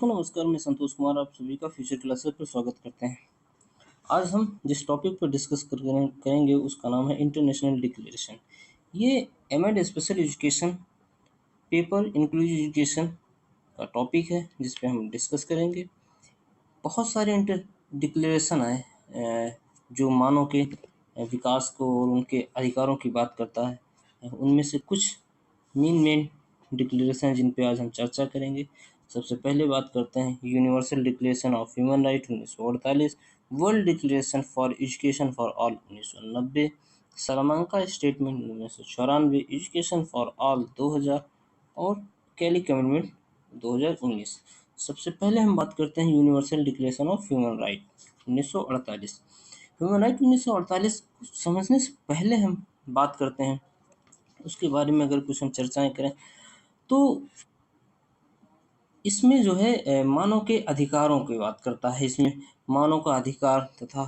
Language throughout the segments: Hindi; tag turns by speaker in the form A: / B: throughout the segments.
A: दोस्तों नमस्कार, मैं संतोष कुमार आप सभी का फ्यूचर क्लासेस पर स्वागत करते हैं। आज हम जिस टॉपिक पर डिस्कस करेंगे उसका नाम है इंटरनेशनल डिक्लेरेशन। ये MEd special education paper inclusive education का टॉपिक है जिस पे हम डिस्कस करेंगे। बहुत सारे इंटर डिक्लेरेशन आए जो मानव के विकास को और उनके अधिकारों की बात करता है। उनमें से कुछ मेन डिक्लेरेशन जिन पे आज हम चर्चा करेंगे। सबसे पहले बात करते हैं universal declaration of human right 1948, world declaration for education for all 1990, salamanca statement 1994, education for all 2000 और कैली कमिटमेंट 2019। सबसे पहले हम बात करते हैं universal declaration of human right 1948। Human right 1948 को समझने से पहले हम बात करते हैं उसके बारे में। अगर कुछ हम चर्चाएं करें तो इसमें जो है मानव के अधिकारों की बात करता है। इसमें मानव का अधिकार तथा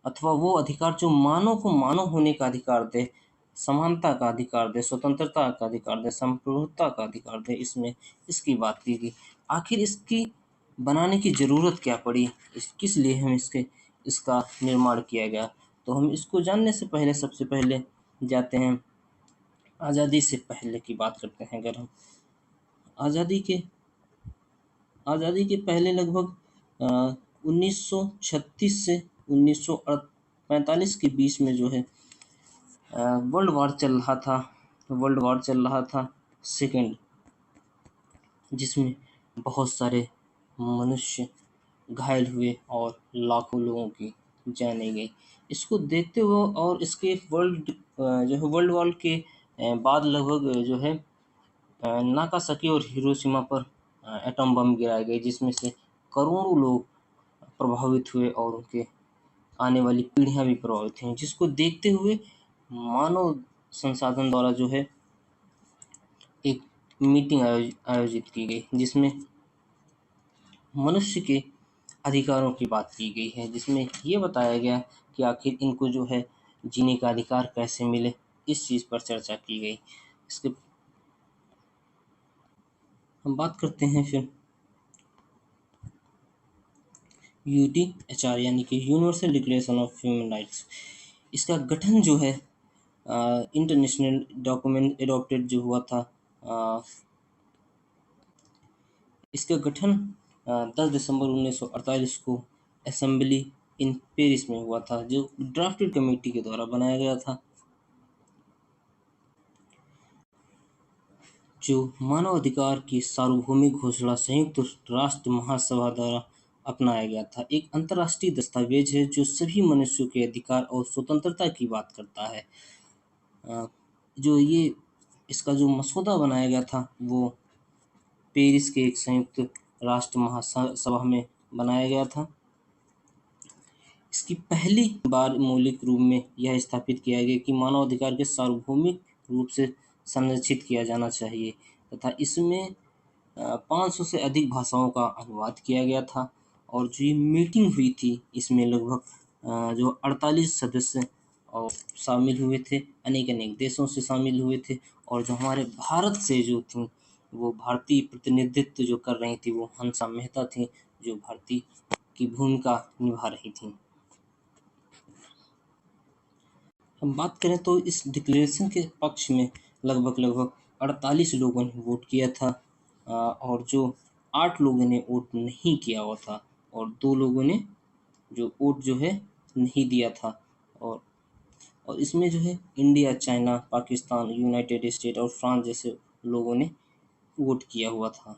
A: अथवा वो अधिकार जो मानव को मानव होने का अधिकार दे, समानता का अधिकार दे, स्वतंत्रता का अधिकार दे, संप्रभुता का अधिकार दे, इसमें इसकी बात की गई। आखिर इसकी बनाने की ज़रूरत क्या पड़ी, किस लिए हम इसका निर्माण किया गया, तो हम इसको जानने से पहले सबसे पहले जाते हैं आज़ादी से पहले की बात करते हैं। अगर हम आज़ादी के पहले लगभग 1936 से 1945 के बीच में जो है वर्ल्ड वार चल रहा था सेकेंड, जिसमें बहुत सारे मनुष्य घायल हुए और लाखों लोगों की जानें गई। इसको देखते हुए और इसके वर्ल्ड वॉर के बाद लगभग जो है नागासाकी और हिरोशिमा पर एटम बम गिराए गए, जिसमें से करोड़ों लोग प्रभावित हुए और उनके आने वाली पीढ़ियां भी प्रभावित हुई, जिसको देखते हुए मानव संसाधन द्वारा जो है एक मीटिंग आयोजित की गई, जिसमें मनुष्य के अधिकारों की बात की गई है, जिसमें ये बताया गया कि आखिर इनको जो है जीने का अधिकार कैसे मिले, इस चीज़ पर चर्चा की गई। इसके हम बात करते हैं फिर यूडीएचआर यानी कि universal declaration of human rights. इसका गठन जो है इंटरनेशनल डॉक्यूमेंट एडॉप्टेड जो हुआ था, इसका गठन 10 दिसंबर 1948 को असेंबली इन पेरिस में हुआ था, जो ड्राफ्टेड कमेटी के द्वारा बनाया गया था, जो मानव अधिकार की सार्वभौमिक घोषणा संयुक्त राष्ट्र महासभा द्वारा अपनाया गया था। एक अंतर्राष्ट्रीय दस्तावेज है जो सभी मनुष्यों के अधिकार और स्वतंत्रता की बात करता है। जो ये इसका जो मसौदा बनाया गया था वो पेरिस के एक संयुक्त राष्ट्र महासभा में बनाया गया था। इसकी पहली बार मौलिक रूप में यह स्थापित किया गया कि मानव अधिकार के सार्वभौमिक रूप से संरक्षित किया जाना चाहिए तथा इसमें 500 से अधिक भाषाओं का अनुवाद किया गया था। और जो ये मीटिंग हुई थी इसमें लगभग जो 48 सदस्य और शामिल हुए थे, अनेक देशों से शामिल हुए थे। और जो हमारे भारत से जो थी वो भारतीय प्रतिनिधित्व जो कर रही थी वो हंसा मेहता थी, जो भारतीय की भूमिका निभा रही थी। हम बात करें तो इस डिक्लेरेशन के पक्ष में लगभग 48 लोगों ने वोट किया था और जो 8 लोगों ने वोट नहीं किया हुआ था और 2 लोगों ने जो वोट जो है नहीं दिया था। और इसमें जो है India, China, Pakistan, United state और फ्रांस जैसे लोगों ने वोट किया हुआ था।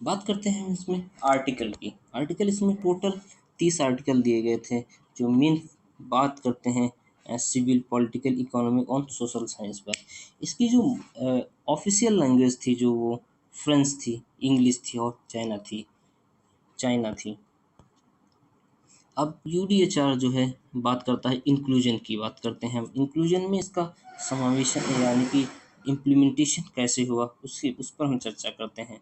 A: बात करते हैं इसमें आर्टिकल की। आर्टिकल इसमें टोटल 30 आर्टिकल दिए गए थे, जो मेन बात करते हैं सिविल, पॉलिटिकल, इकोनॉमिक और सोशल साइंस पर। इसकी जो ऑफिशियल लैंग्वेज थी जो वो फ्रेंच थी, इंग्लिश थी और चाइना थी। अब यूडीएचआर जो है बात करता है इंक्लूजन की, बात करते हैं हम इंक्लूजन में इसका समावेशन यानी कि इम्प्लीमेंटेशन कैसे हुआ उस पर हम चर्चा करते हैं।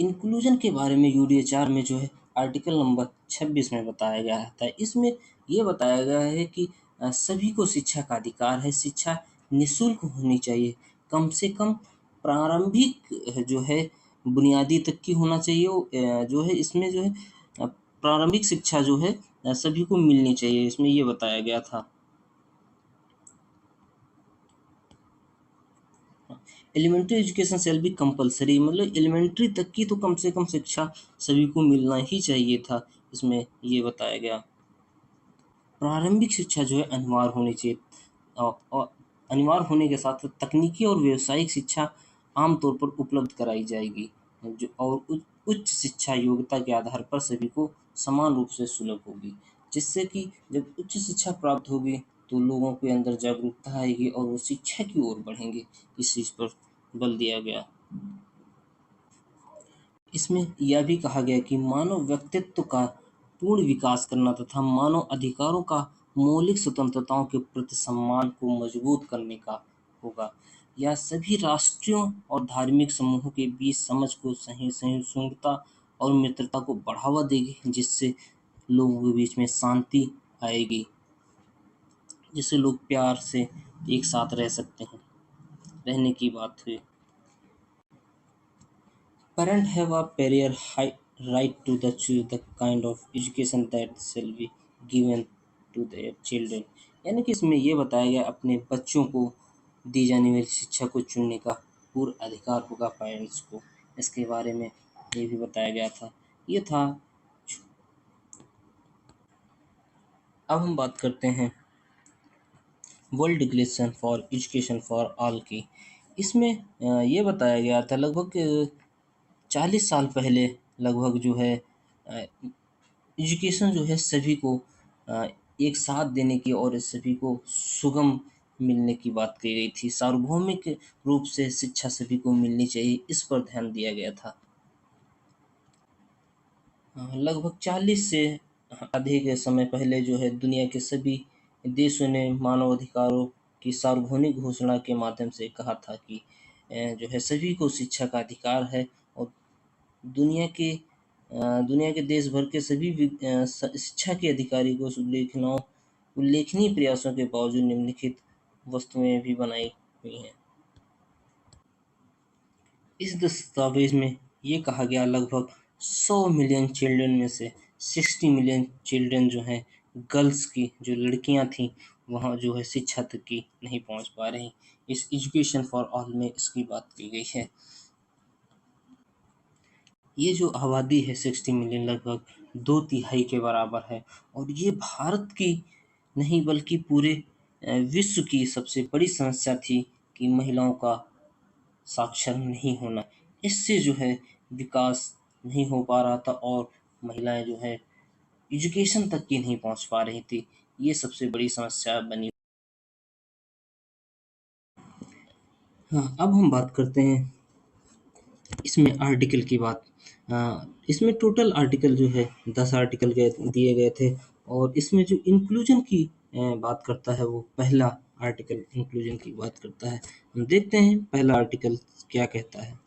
A: इंक्लूजन के बारे में यूडीएचआर में जो है आर्टिकल नंबर 26 में बताया गया था। इसमें ये बताया गया है कि सभी को शिक्षा का अधिकार है, शिक्षा निःशुल्क होनी चाहिए, कम से कम प्रारंभिक जो है बुनियादी तक की होना चाहिए। जो है इसमें जो है प्रारंभिक शिक्षा जो है सभी को मिलनी चाहिए, इसमें ये बताया गया था। Elementary education shall be compulsory, मतलब एलिमेंट्री तक की तो कम से कम शिक्षा सभी को मिलना ही चाहिए था, इसमें ये बताया गया। प्रारंभिक शिक्षा जो है अनिवार्य होनी चाहिए, और अनिवार्य होने के साथ साथ तकनीकी और व्यावसायिक शिक्षा आमतौर पर उपलब्ध कराई जाएगी, जो और उच्च शिक्षा योग्यता के आधार पर सभी को समान रूप से सुलभ होगी, जिससे कि जब उच्च शिक्षा प्राप्त होगी तो लोगों के अंदर जागरूकता आएगी और वो शिक्षा की ओर बढ़ेंगे। इस चीज़ पर बल दिया गया। इसमें यह भी कहा गया कि मानव व्यक्तित्व का पूर्ण विकास करना तथा मानव अधिकारों का मौलिक स्वतंत्रताओं के प्रति सम्मान को मजबूत करने का होगा। यह सभी राष्ट्रीय और धार्मिक समूहों के बीच समझ को सहिष्णुता और मित्रता को बढ़ावा देगी, जिससे लोगों के बीच में शांति आएगी, जिससे लोग प्यार से एक साथ रह सकते हैं। रहने की बात हुई। Parents have a prior right to choose the kind of education that shall be given to their children। यानी कि इसमें ये बताया गया अपने बच्चों को दी जाने वाली शिक्षा को चुनने का पूरा अधिकार होगा पेरेंट्स को। इसके बारे में ये भी बताया गया था। ये था। अब हम बात करते हैं world declaration for education for all की। इसमें ये बताया गया था लगभग 40 साल पहले, लगभग जो है एजुकेशन जो है सभी को अ, एक साथ देने की और सभी को सुगम मिलने की बात कही गई थी। सार्वभौमिक रूप से शिक्षा सभी को मिलनी चाहिए, इस पर ध्यान दिया गया था। लगभग 40 से अधिक समय पहले जो है दुनिया के सभी देशों ने मानवाधिकारों की सार्वभौमिक घोषणा के माध्यम से कहा था कि जो है सभी को शिक्षा का अधिकार है, और दुनिया के दुनिया के देश भर के सभी शिक्षा के अधिकारी को उल्लेखनीय प्रयासों के बावजूद निम्नलिखित वस्तुएं भी बनाई हुई हैं। इस दस्तावेज में ये कहा गया लगभग 100 मिलियन चिल्ड्रन में से 60 मिलियन चिल्ड्रन जो हैं गर्ल्स की, जो लड़कियां थीं, वहाँ जो है शिक्षा तक की नहीं पहुँच पा रही। इस एजुकेशन फॉर ऑल में इसकी बात की गई है। ये जो आबादी है 60 मिलियन, लगभग 2/3 के बराबर है, और ये भारत की नहीं बल्कि पूरे विश्व की सबसे बड़ी समस्या थी कि महिलाओं का साक्षर नहीं होना। इससे जो है विकास नहीं हो पा रहा था, और महिलाएं जो है एजुकेशन तक की नहीं पहुंच पा रही थी। ये सबसे बड़ी समस्या बनी। हाँ, अब हम बात करते हैं इसमें आर्टिकल की बात। इसमें टोटल आर्टिकल जो है 10 आर्टिकल दिए गए थे, और इसमें जो इंक्लूजन की बात करता है, वो पहला आर्टिकल इंक्लूजन की बात करता है। हम देखते हैं पहला आर्टिकल क्या कहता है।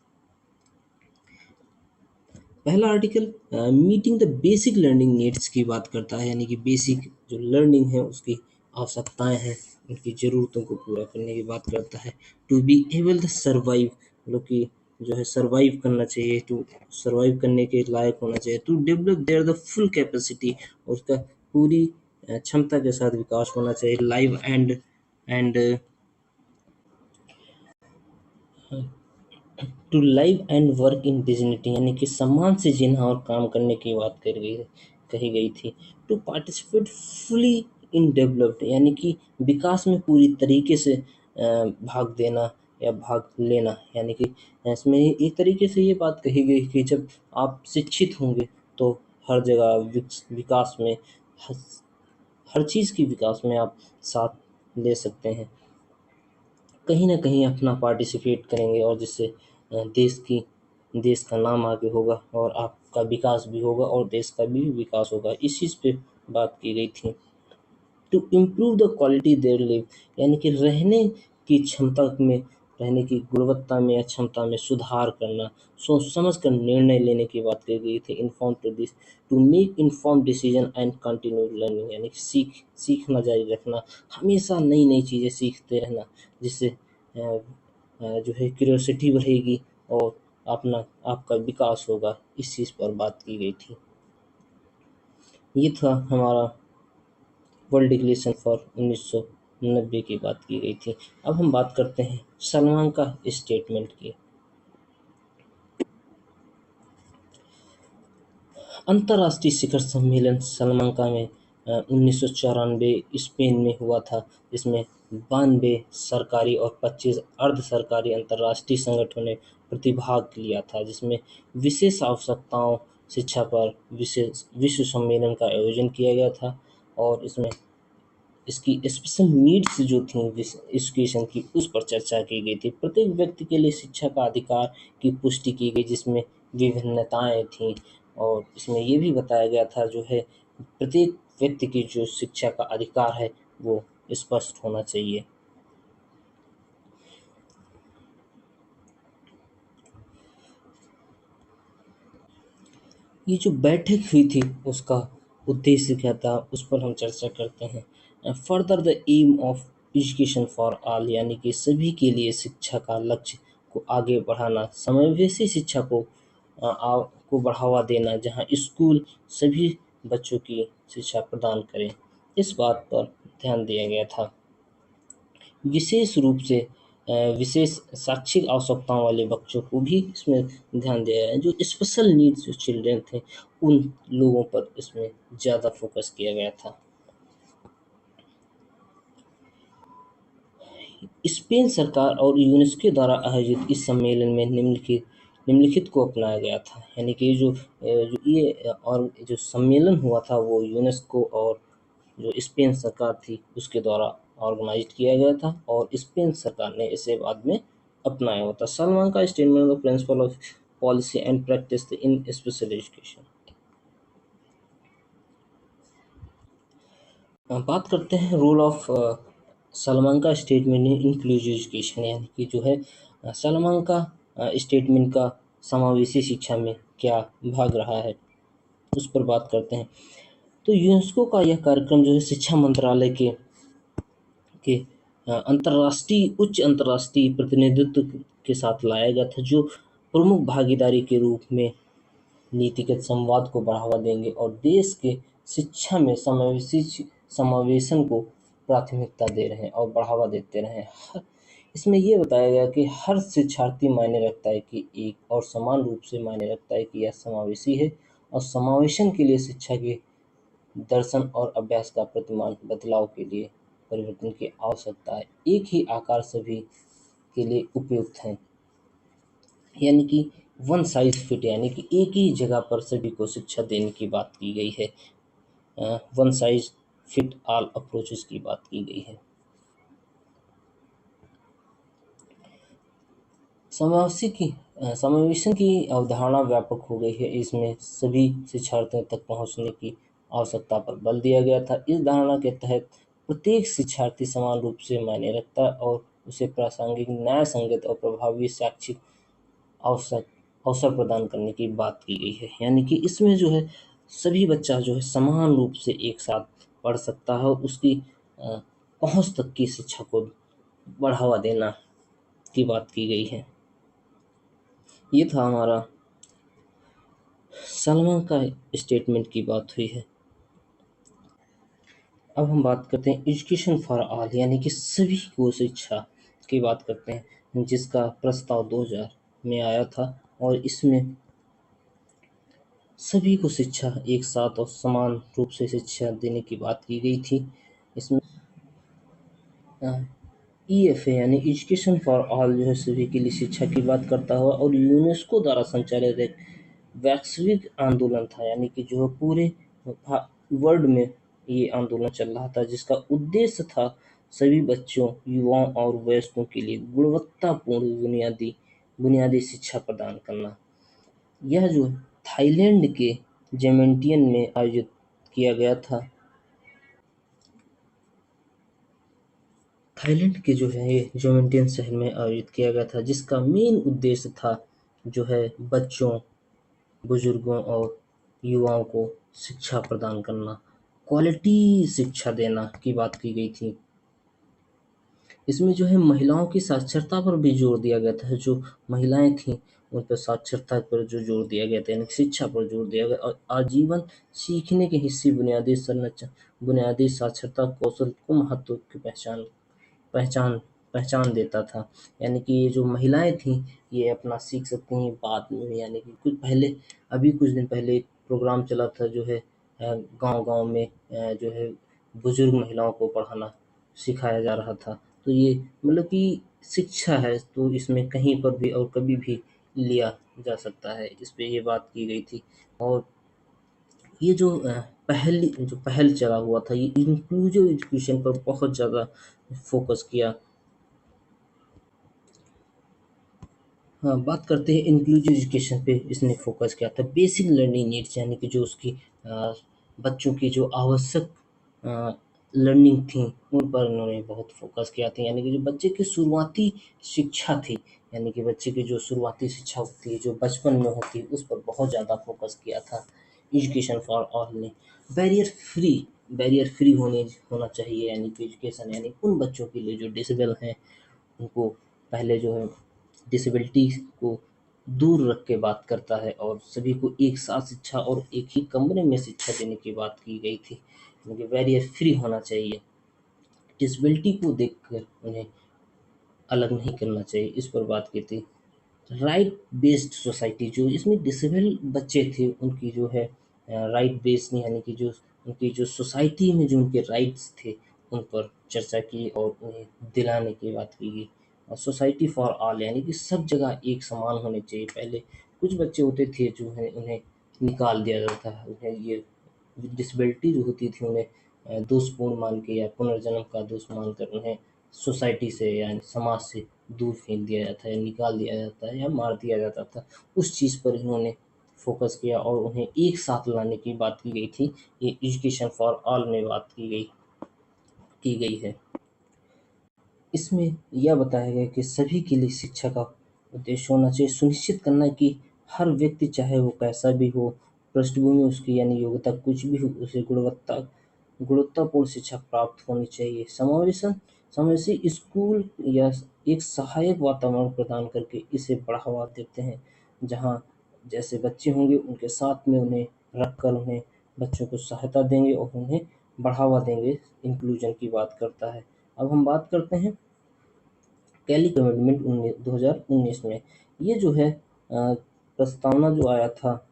A: पहला article meeting the basic learning needs की बात करता है, यानी कि बेसिक जो लर्निंग है उसकी आवश्यकताएं हैं, उनकी ज़रूरतों को पूरा करने की बात करता है। To be able the survive, मतलब कि जो है सर्वाइव करना चाहिए, टू सर्वाइव करने के लायक होना चाहिए। To develop their the full capacity, और उसका पूरी क्षमता के साथ विकास होना चाहिए। Live and to live and work in dignity, यानी कि सम्मान से जीना और काम करने की बात कही गई थी। To participate fully in developed, यानी कि विकास में पूरी तरीके से भाग देना या भाग लेना, यानी कि इसमें एक तरीके से ये बात कही गई कि जब आप शिक्षित होंगे तो हर जगह विकास में, हर हर चीज़ की विकास में आप साथ ले सकते हैं, कहीं न कहीं अपना पार्टिसिपेट करेंगे, और जिससे देश का नाम आगे होगा, और आपका विकास भी होगा और देश का भी विकास होगा। इस चीज़ पे बात की गई थी। To improve the quality their live, यानी कि की क्षमता में रहने की गुणवत्ता में या क्षमता में सुधार करना, सोच समझ कर निर्णय लेने की बात की गई थी। Inform to this to make inform decision and continue learning, यानी कि सीखना जारी रखना, हमेशा नई नई चीज़ें सीखते रहना, जिससे जो है क्यूरियोसिटी बढ़ेगी, और अपना आपका विकास होगा, इस चीज़ पर बात की गई थी। ये था हमारा वर्ल्ड डिक्लेरेशन फॉर 1990 की बात की गई थी। अब हम बात करते हैं सलमान का स्टेटमेंट की। अंतर्राष्ट्रीय शिखर सम्मेलन श्रीलंका में 1994 स्पेन में हुआ था, जिसमें 92 सरकारी और 25 अर्ध सरकारी अंतर्राष्ट्रीय संगठनों ने प्रतिभाग लिया था, जिसमें विशेष आवश्यकताओं शिक्षा पर विशेष विश्व सम्मेलन का आयोजन किया गया था। और इसमें इसकी स्पेशल नीड्स जो थी एजुकेशन की, उस पर चर्चा की गई थी। प्रत्येक व्यक्ति के लिए शिक्षा का अधिकार की पुष्टि की गई, जिसमें विभिन्नताएं थीं। और इसमें ये भी बताया गया था जो है प्रत्येक व्यक्ति की जो शिक्षा का अधिकार है वो स्पष्ट होना चाहिए। ये जो बैठक हुई थी उसका उद्देश्य क्या था, उस पर हम चर्चा करते हैं। Further the aim of education for all, यानी कि सभी के लिए शिक्षा का लक्ष्य को आगे बढ़ाना, समावेशी शिक्षा को बढ़ावा देना, जहां स्कूल सभी बच्चों की शिक्षा प्रदान करें, इस बात पर ध्यान दिया गया था। विशेष रूप से विशेष शैक्षिक आवश्यकताओं वाले बच्चों को भी इसमें ध्यान दिया गया है। जो स्पेशल नीड्स जो चिल्ड्रन थे, उन लोगों पर इसमें ज़्यादा फोकस किया गया था। स्पेन सरकार और यूनेस्को द्वारा आयोजित इस सम्मेलन में निम्नलिखित को अपनाया गया था, यानी कि जो ये और जो सम्मेलन हुआ था वो यूनेस्को और जो स्पेन सरकार थी उसके द्वारा ऑर्गेनाइज किया गया था, और स्पेन सरकार ने इसे बाद में अपनाया हुआ था। सलमान का statement of principle of policy and practice in special education. बात करते हैं रोल ऑफ सलमान का स्टेटमेंट इन इंक्लूसिव एजुकेशन, यानी कि जो है सलमान का स्टेटमेंट का समावेशी शिक्षा में क्या भाग रहा है, उस पर बात करते हैं। तो यूनेस्को का यह कार्यक्रम जो है शिक्षा मंत्रालय के अंतर्राष्ट्रीय उच्च अंतर्राष्ट्रीय प्रतिनिधित्व के साथ लाया गया था, जो प्रमुख भागीदारी के रूप में नीतिगत संवाद को बढ़ावा देंगे और देश के शिक्षा में समावेशन को प्राथमिकता दे रहे हैं और बढ़ावा देते रहे हैं। इसमें ये बताया गया कि हर शिक्षार्थी मायने रखता है कि एक और समान रूप से मायने रखता है कि यह समावेशी है, और समावेशन के लिए शिक्षा के दर्शन और अभ्यास का प्रतिमान बदलाव के लिए परिवर्तन की आवश्यकता है। एक ही आकार सभी के लिए उपयुक्त है, यानी कि वन साइज फिट, यानी कि एक ही जगह पर सभी को शिक्षा देने की बात की गई है। One size fit all approaches की बात की गई है। समावेशन की अवधारणा व्यापक हो गई है। इसमें सभी शिक्षार्थियों तक पहुंचने की आवश्यकता पर बल दिया गया था। इस धारणा के तहत प्रत्येक शिक्षार्थी समान रूप से मायने रखता है और उसे प्रासंगिक, न्याय संगत और प्रभावी शैक्षिक अवसर अवसर प्रदान करने की बात की गई है। यानी कि इसमें जो है सभी बच्चा जो है समान रूप से एक साथ पढ़ सकता है, और उसकी अ, पहुंच तक की शिक्षा को बढ़ावा देना की बात की गई है। ये था हमारा सलमान का स्टेटमेंट की बात हुई है। अब हम बात करते हैं एजुकेशन फॉर ऑल, यानी कि सभी को शिक्षा की बात करते हैं, जिसका प्रस्ताव 2000 में आया था, और इसमें सभी को शिक्षा एक साथ और समान रूप से शिक्षा देने की बात की गई थी। इसमें ईएफए यानी एजुकेशन फॉर ऑल जो है सभी के लिए शिक्षा की बात करता हुआ, और यूनेस्को द्वारा संचालित एक वैश्विक आंदोलन था, यानी कि जो है पूरे वर्ल्ड में ये आंदोलन चल रहा था, जिसका उद्देश्य था सभी बच्चों, युवाओं और वयस्कों के लिए गुणवत्तापूर्ण बुनियादी बुनियादी शिक्षा प्रदान करना। यह जो थाईलैंड के जेमेंटियन में आयोजित किया गया था। थाईलैंड के जो है ये जेमेंटियन शहर में आयोजित किया गया था, जिसका मेन उद्देश्य था जो है बच्चों, बुजुर्गों और युवाओं को शिक्षा प्रदान करना, क्वालिटी शिक्षा देना की बात की गई थी। इसमें जो है महिलाओं की साक्षरता पर भी जोर दिया गया था। जो महिलाएं थीं उन पर साक्षरता पर जो जोर दिया गया था, यानी शिक्षा पर जोर दिया गया और आजीवन सीखने के हिस्से बुनियादी साक्षरता कौशल को महत्व की पहचान पहचान देता था। यानी कि ये जो महिलाएँ थीं, ये अपना सीख सकती हैं बाद में, यानी कि कुछ दिन पहले एक प्रोग्राम चला था जो है गाँव-गाँव में जो है बुजुर्ग महिलाओं को पढ़ाना सिखाया जा रहा था। तो ये मतलब कि शिक्षा है तो इसमें कहीं पर भी और कभी भी लिया जा सकता है, इस पे ये बात की गई थी। और ये जो पहल चला हुआ था, ये इंक्लूसिव एजुकेशन पर बहुत ज़्यादा फ़ोकस किया। हाँ, बात करते हैं इंक्लूसिव एजुकेशन पे इसने फ़ोकस किया था। बेसिक लर्निंग नीड्स यानी कि जो उसकी बच्चों की जो आवश्यक अ, लर्निंग थी, उन पर उन्होंने बहुत फ़ोकस किया था। यानी कि जो बच्चे की शुरुआती शिक्षा थी, यानी कि बच्चे की जो शुरुआती शिक्षा होती है, जो बचपन में होती है, उस पर बहुत ज़्यादा फ़ोकस किया था एजुकेशन फॉर ऑल ने। बैरियर फ्री बैरियर फ्री होना चाहिए, यानी कि एजुकेशन यानी उन बच्चों के लिए जो डिसेबल हैं, उनको पहले जो है डिसेबिलिटी को दूर रख के बात करता है और सभी को एक साथ शिक्षा और एक ही कमरे में शिक्षा देने की बात की गई थी, क्योंकि बैरियर फ्री होना चाहिए। डिसेबिलिटी को देखकर उन्हें अलग नहीं करना चाहिए, इस पर बात की थी। राइट बेस्ड सोसाइटी, जो इसमें डिसेबल बच्चे थे उनकी जो है राइट बेस्ड नहीं, यानी कि जो उनकी जो सोसाइटी में जो उनके राइट्स थे, उन पर चर्चा की और उन्हें दिलाने की बात की गई। और सोसाइटी फॉर ऑल यानी कि सब जगह एक समान होने चाहिए। पहले कुछ बच्चे होते थे जो है उन्हें निकाल दिया जाता है, उन्हें ये डिसेबिलिटी जो होती थी उन्हें दोषपूर्ण मान के या पुनर्जन्म का दोष मानकर उन्हें सोसाइटी से या समाज से दूर फेंक दिया जाता है, निकाल दिया जाता है या मार दिया जाता था। उस चीज़ पर इन्होंने फ़ोकस किया और उन्हें एक साथ लाने की बात की गई थी। ये एजुकेशन फॉर ऑल में बात की गई है। इसमें यह बताया गया कि सभी के लिए शिक्षा का उद्देश्य होना चाहिए सुनिश्चित करना कि हर व्यक्ति चाहे वो कैसा भी हो, पृष्ठभूमि उसकी यानी योग्यता कुछ भी हो, उसे गुणवत्तापूर्ण शिक्षा प्राप्त होनी चाहिए। समावेशी स्कूल या एक सहायक वातावरण प्रदान करके इसे बढ़ावा देते हैं, जहाँ जैसे बच्चे होंगे उनके साथ में उन्हें रखकर उन्हें बच्चों को सहायता देंगे और उन्हें बढ़ावा देंगे, इंक्लूजन की बात करता है। अब हम बात करते हैं कैली कमिटमेंट 2019 में। ये जो है प्रस्तावना जो आया था,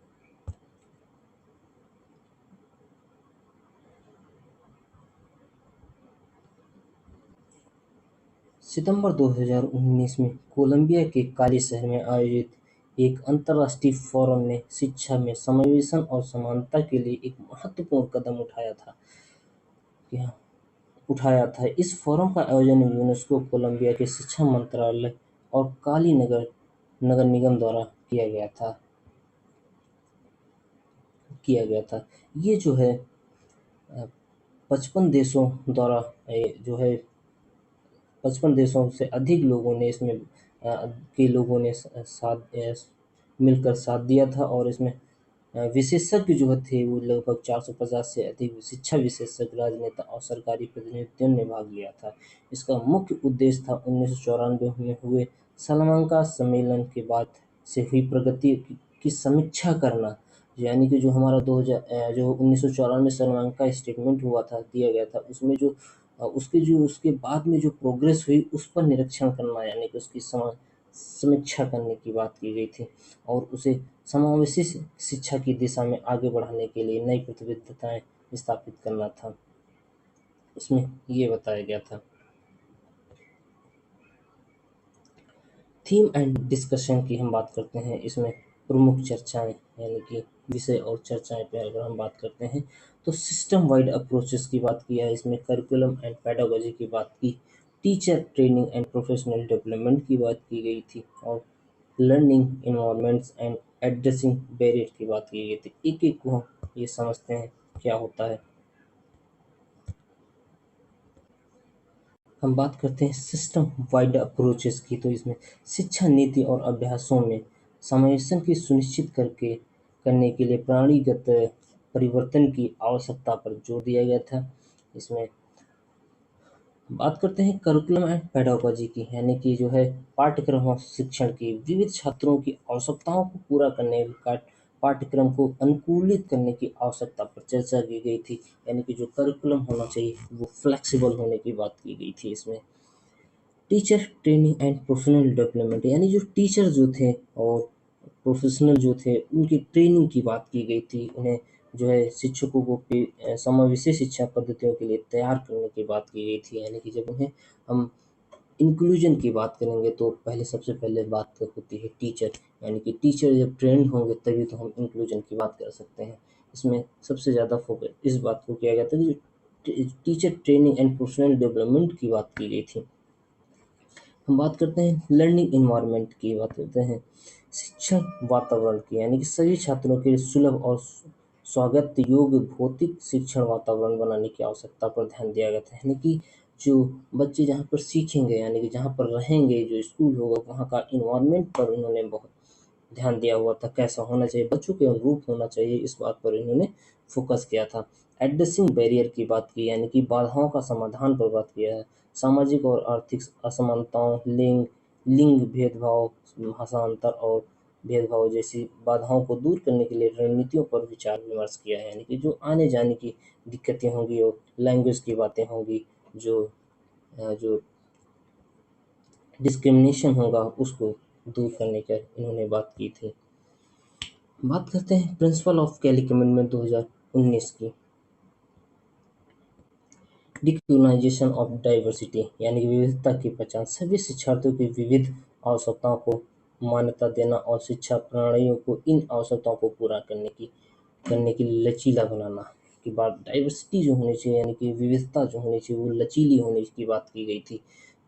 A: सितंबर 2019 में कोलंबिया के काली शहर में आयोजित एक अंतर्राष्ट्रीय फोरम ने शिक्षा में समावेशन और समानता के लिए एक महत्वपूर्ण कदम कि- उठाया था। इस फोरम का आयोजन यूनेस्को, कोलंबिया के शिक्षा मंत्रालय और काली नगर नगर निगम द्वारा किया गया था। ये जो है 55 देशों द्वारा जो है 55 देशों से अधिक लोगों ने इसमें के लोगों ने मिलकर साथ दिया था और इसमें विशेषज्ञ जो थे वो लगभग 450 से अधिक शिक्षा विशेषज्ञ, राजनेता और सरकारी प्रतिनिधियों ने भाग लिया था। इसका मुख्य उद्देश्य था 1994 में हुए salamanca सम्मेलन के बाद से हुई प्रगति की समीक्षा करना। यानी कि जो हमारा 2000 जो 1994 में salamanca स्टेटमेंट हुआ था, दिया गया था, उसमें उसके बाद में जो प्रोग्रेस हुई उस पर निरीक्षण करना, यानी कि उसकी समीक्षा करने की बात की गई थी और उसे समावेशी शिक्षा की दिशा में आगे बढ़ाने के लिए नई प्रतिबद्धताएं स्थापित करना था। इसमें ये बताया गया था। थीम एंड डिस्कशन की हम बात करते हैं, इसमें प्रमुख चर्चाएं यानी कि विषय और चर्चाएं पे अगर हम बात करते हैं तो सिस्टम वाइड अप्रोचेस की बात की है, इसमें करिकुलम एंड पेडागोजी की बात की, teacher training and professional development की बात की गई थी और learning environments and addressing barrier की बात की गई थी। एक-एक को हम ये समझते हैं क्या होता है। हम बात करते हैं सिस्टम वाइड अप्रोचेस की, तो इसमें शिक्षा नीति और अभ्यासों में समावेशन की सुनिश्चित करने के लिए प्रणालीगत परिवर्तन की आवश्यकता पर जोर दिया गया था। इसमें बात करते हैं करिकुलम एंड पेडागोजी की, यानी कि जो है पाठ्यक्रम और शिक्षण की विविध छात्रों की आवश्यकताओं को पूरा करने का पाठ्यक्रम को अनुकूलित करने की आवश्यकता पर चर्चा की गई थी। यानी कि जो करिकुलम होना चाहिए वो फ्लेक्सिबल होने की बात की गई थी इसमें। Teacher training and professional development, यानी जो टीचर जो थे और प्रोफेशनल जो थे उनकी ट्रेनिंग की बात की गई थी। उन्हें जो है शिक्षकों को समावेशी शिक्षा पद्धतियों के लिए तैयार करने की बात की गई थी। यानी कि जब उन्हें हम इंक्लूजन की बात करेंगे तो पहले सबसे पहले बात होती है टीचर, यानी कि टीचर जब ट्रेंड होंगे तभी तो हम इंक्लूजन की बात कर सकते हैं। इसमें सबसे ज़्यादा फोकस इस बात को किया गया था कि जो teacher training and professional development की बात की गई थी। हम बात करते हैं लर्निंग इन्वायरमेंट की, बात करते हैं शिक्षण वातावरण की, यानी कि सभी छात्रों के लिए सुलभ और स्वागत योग्य भौतिक शिक्षण वातावरण बनाने की आवश्यकता पर ध्यान दिया गया था। यानी कि जो बच्चे जहाँ पर सीखेंगे, यानी कि जहाँ पर रहेंगे, जो स्कूल होगा वहाँ का इन्वायरमेंट पर उन्होंने बहुत ध्यान दिया हुआ था। कैसा होना चाहिए, बच्चों के अनुरूप होना चाहिए, इस बात पर इन्होंने फोकस किया था। एड्रेसिंग बैरियर की बात की, यानी कि बाधाओं का समाधान पर बात किया है। सामाजिक और आर्थिक असमानताओं, लिंग लिंग भेदभाव, भाषांतर और भेदभाव जैसी बाधाओं को दूर करने के लिए रणनीतियों पर विचार विमर्श किया है। यानी कि जो आने जाने की दिक्कतें होंगी और लैंग्वेज की बातें होंगी, जो डिस्क्रिमिनेशन होगा उसको दूर करने का इन्होंने बात की थी। बात करते हैं प्रिंसिपल ऑफ कैलिक अमेंडमेंट 2019 की। डिक्रोनाइजेशन ऑफ डाइवर्सिटी, यानी कि विविधता की पहचान, सभी शिक्षार्थियों की विविध आवश्यकताओं को मान्यता देना और शिक्षा प्रणालियों को इन आवश्यकताओं को पूरा करने के लिए लचीला बनाना की बात। डाइवर्सिटी जो होनी चाहिए, यानी कि विविधता जो होनी चाहिए वो लचीली होने की बात की गई थी।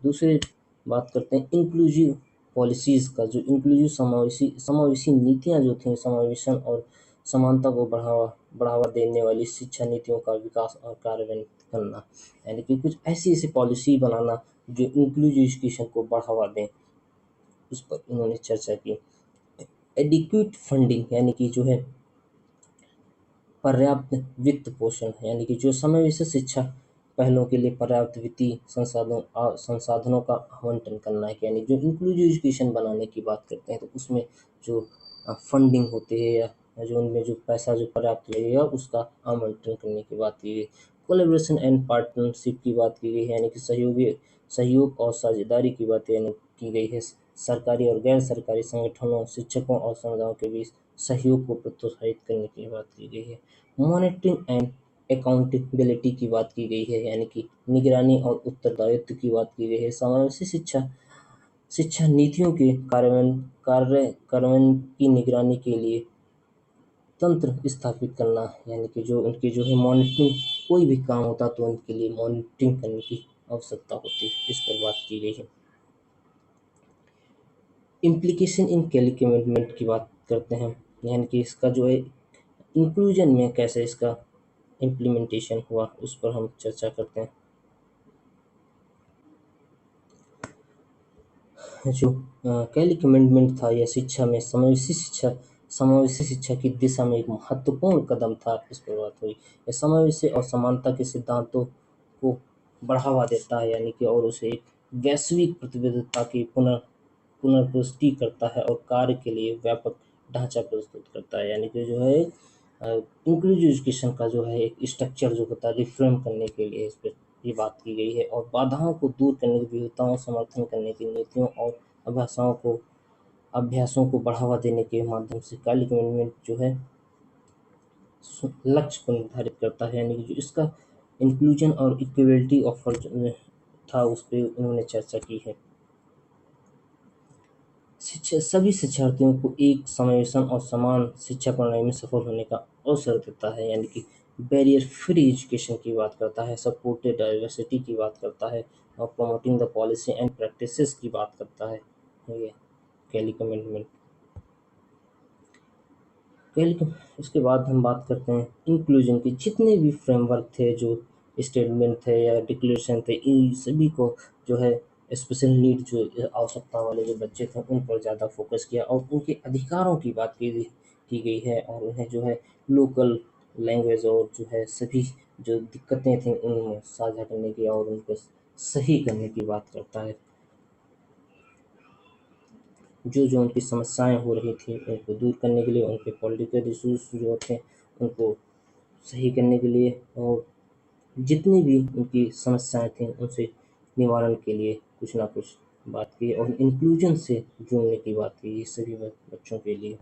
A: दूसरे बात करते हैं इंक्लूसिव पॉलिसीज़ का, जो इंक्लूसिव समावेशी समावेशी नीतियाँ जो थीं, समावेशन और समानता को बढ़ावा देने वाली शिक्षा नीतियों का विकास और कार्यान्वयन करना। यानी कि कुछ ऐसी पॉलिसी बनाना जो इंक्लूसिव एजुकेशन को बढ़ावा दें, उस पर इन्होंने चर्चा की। एडिक्वेट फंडिंग, यानी कि जो है पर्याप्त वित्त पोषण, यानी कि जो समावेशी शिक्षा पहलों के लिए पर्याप्त वित्तीय संसाधनों का आवंटन करना है। यानी जो इंक्लूसिव एजुकेशन बनाने की बात करते हैं तो उसमें जो फंडिंग होती है या जो उनमें जो पैसा जो पर्याप्त लगेगा उसका आवंटन करने की बात की गई। कोलैबोरेशन एंड पार्टनरशिप की बात की गई है, यानी कि सहयोग और साझेदारी की बात यानी की गई है। सरकारी और गैर सरकारी संगठनों, शिक्षकों और समुदायों के बीच सहयोग को प्रोत्साहित करने की बात की गई है। मॉनिटरिंग एंड अकाउंटेबिलिटी की बात की गई है, यानी कि निगरानी और उत्तरदायित्व की बात की गई है। समावेशी शिक्षा शिक्षा नीतियों के कार्यान्वयन की निगरानी के लिए तंत्र स्थापित करना, यानी कि जो उनकी जो है मॉनिटरिंग, कोई भी काम होता तो उनके लिए मॉनिटरिंग करने की आवश्यकता होती है, इस पर बात की गई है। इम्प्लीकेशन इन कैलिक अमेंडमेंट की बात करते हैं, यानी कि इसका जो है इंक्लूजन में कैसे इसका इम्प्लीमेंटेशन हुआ उस पर हम चर्चा करते हैं। जो कैलिक अमेंडमेंट था यह शिक्षा में समावेशी शिक्षा की दिशा में एक महत्वपूर्ण कदम था, इस पर बात हुई। यह समावेशी और समानता के सिद्धांतों को बढ़ावा देता है, यानी कि और उसे एक वैश्विक प्रतिबद्धता की पुनर्पुष्टि करता है और कार्य के लिए व्यापक ढांचा प्रस्तुत करता है। यानी कि जो है इंक्लूसिव एजुकेशन का जो है एक स्ट्रक्चर जो होता है रिफ्रेम करने के लिए इस पर ये बात की गई है। और बाधाओं को दूर करने की, विविधताओं समर्थन करने की नीतियों और अभ्यासों को बढ़ावा देने के माध्यम से कैलिक अमेंडमेंट जो है लक्ष्य को निर्धारित करता है। यानी कि जो इसका इंक्लूजन और इक्वलिटी ऑफर था उस पर उन्होंने चर्चा की है। शिक्षा सभी शिक्षार्थियों को एक समावेशन और समान शिक्षा प्रणाली में सफल होने का अवसर देता है, यानी कि बैरियर फ्री एजुकेशन की बात करता है, सपोर्टेड डाइवर्सिटी की बात करता है और promoting the policy and practices की बात करता है। ये कैलिक अमेंडमेंट। कैलिक उसके बाद हम बात करते हैं इंक्लूजन की। जितने भी फ्रेमवर्क थे, जो स्टेटमेंट थे या डिक्लेरेशन थे, इन सभी को जो है स्पेशल नीड जो आवश्यकता वाले जो बच्चे थे उन पर ज़्यादा फोकस किया और उनके अधिकारों की बात की गई है और उन्हें जो है लोकल लैंग्वेज और जो है सभी जो दिक्कतें थी उनमें साझा करने की और उनको सही करने की बात करता है। जो जो उनकी समस्याएं हो रही थी उनको दूर करने के लिए, उनके पॉलिटिकल इश्यूज जो थे उनको सही करने के लिए, और जितनी भी उनकी समस्याएं थी उनसे निवारण के लिए कुछ ना कुछ बात की, और इंक्लूजन से जोड़ने की बात की सभी बच्चों के लिए।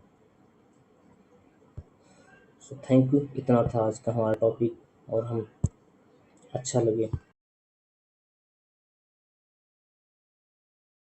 A: सो थैंक यू, इतना था आज का हमारा टॉपिक, और हम अच्छा लगे